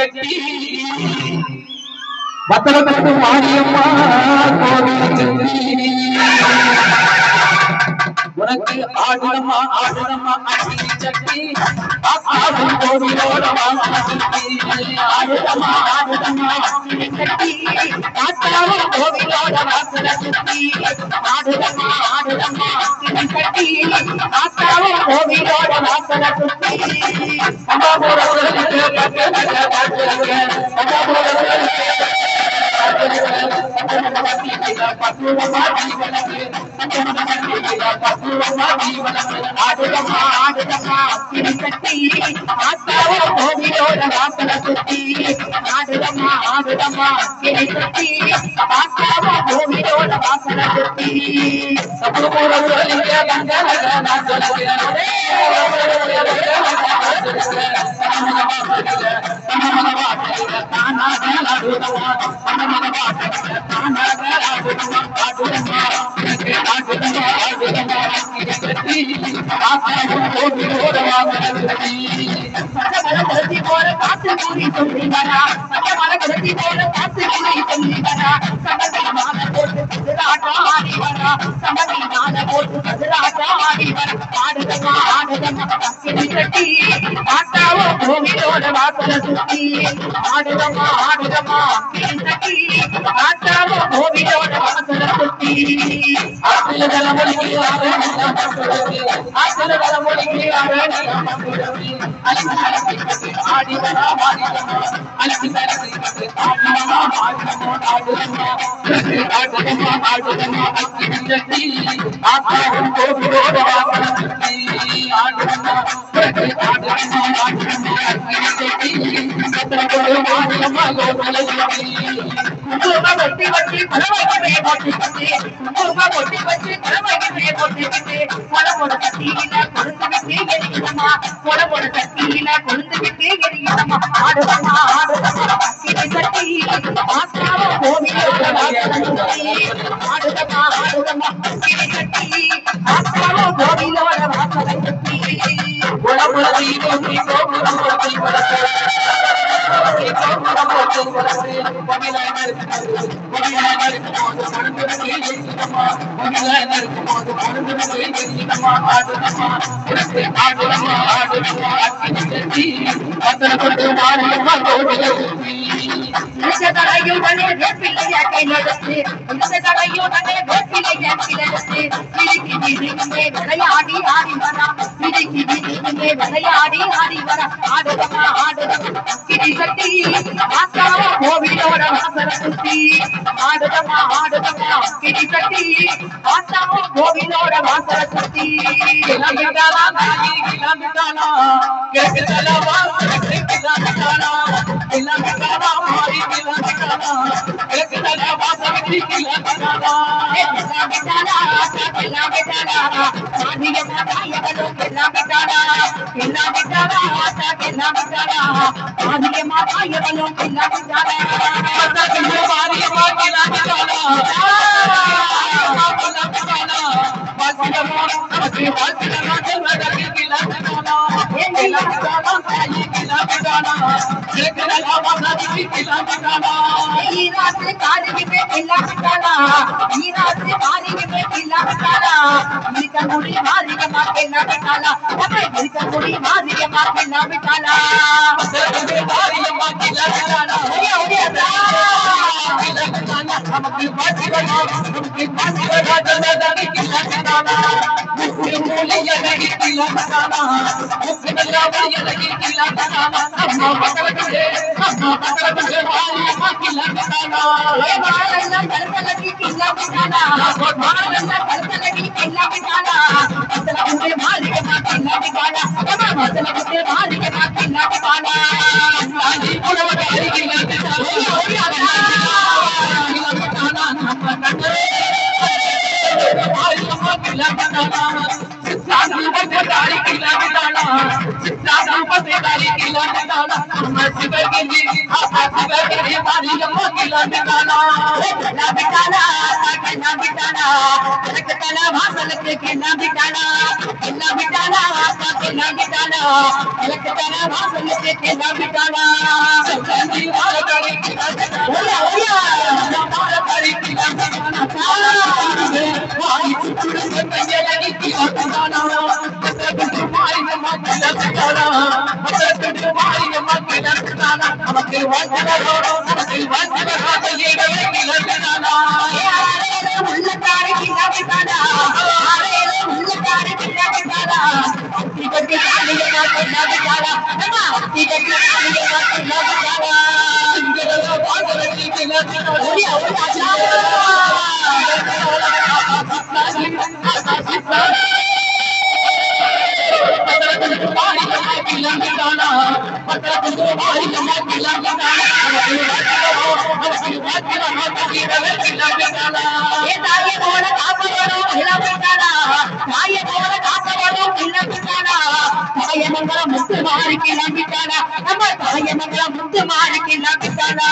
செட்டி பத்திரப்பட்டு மாரியம்மா கோவில் செட்டி உனக்கு ஆடுதம்மா ஆடுதம்மா அடி சட்டி ஆசாவும் கோவிலோட வாசனை சுத்தி ஆடுதம்மா ஆடுதம்மா அடி சட்டி ஆசாவும் கோவிலோட வாசனை சுத்தி ஆடுதம்மா ஆடுதம்மா அடி சட்டி ஆசாவும் கோவிலோட வாசனை சுத்தி ஆடுதம்மா ஆடுதம்மா அக்கினி சட்டி ஆத்தாவும் கோவிலோட வாசனை சுத்தி ஆடுதம்மா ஆடுதம்மா அக்கினி சட்டி ஆத்தாவும் கோவிலோட வாசனை சுத்தி கோவிலோட வாசல சுத்தி ஆடுதம்மா ஆடுதம்மா ஆட்டாவும் கோவிலோட வாசல சுத்தி ஆத்துல தலைமொழிக்கு ஆத்துல தலைமொழிக்கு ஆடி வரா ஆடுதம்மா ஆடுதம்மா ஆட்டாவும் கோவிலோட வாசல சுத்தி ஆடுதம்மா வட்டி வட்டி பலவகை போட்டு பொட்டி வச்சு பலவகை போட்டு கொலபோட சட்டியில கொழுந்துவிட்டு எரியுதம்மா கொலபோட சட்டியில கொழுந்துவிட்டு எரியுதம்மா ஆடுதம்மா ஆடுதம்மா அக்கினி சட்டி ஆத்தாவ கோவிலோட வாசனை சுத்தி ஆடுதம்மா ஆடுதம்மா அக்கினி சட்டி ஆத்தாவ கோவிலோட வாசனை சுத்தி கொலபோட தீபம் கோபுரம் போட்டு விளையாடி ஆடி வரா விளையாடி ஆடி வரா ஆடுதம்மா ஆடுதம்மா அக்கினி சட்டி ஆத்தாவ கோவிலோட வாசனை சுத்தி ஆடுதம்மா ஆடுதம்மா அக்கினி சட்டி ஆத்தாவ கோவிலோட வாசனை சுத்தி கிளம்பிட்டாளா கிளம்பிட்டாளா கேட்கல வாசனை கிளம்பிட்டாளா கிளம்பிட்டாளா மாறி கிளம்பிட்டாளா கேட்கல வாசனை கிளம்பிட்டாளா கிளம்பிட்டாளா கிளம்பிட்டாளா மாரியம்மா தாயவளோ கிளம்பிட்டாளா கிளம்பிட்டாளா கிளம்பிட்டாளா மாரியம்மா தாயவளோ கிளம்பிட்டாளா மாரியம்மா கிளம்பிட்டாளா கிளம்பிட்டானா நம்ம சிவகிரி சிவகிரி மாரியம்மா கிளம்பிட்டானா கிளம்பிட்டானா கிளம்பிட்டானா எனக்கு தலை வாசலுக்கு கிளம்பிட்டானா கிளம்பிட்டானா கிளம்பிட்டானா எனக்கு தலை வாசலுக்கு கிளம்பிட்டானா முத்து மாறி கிளம்பிட்டானா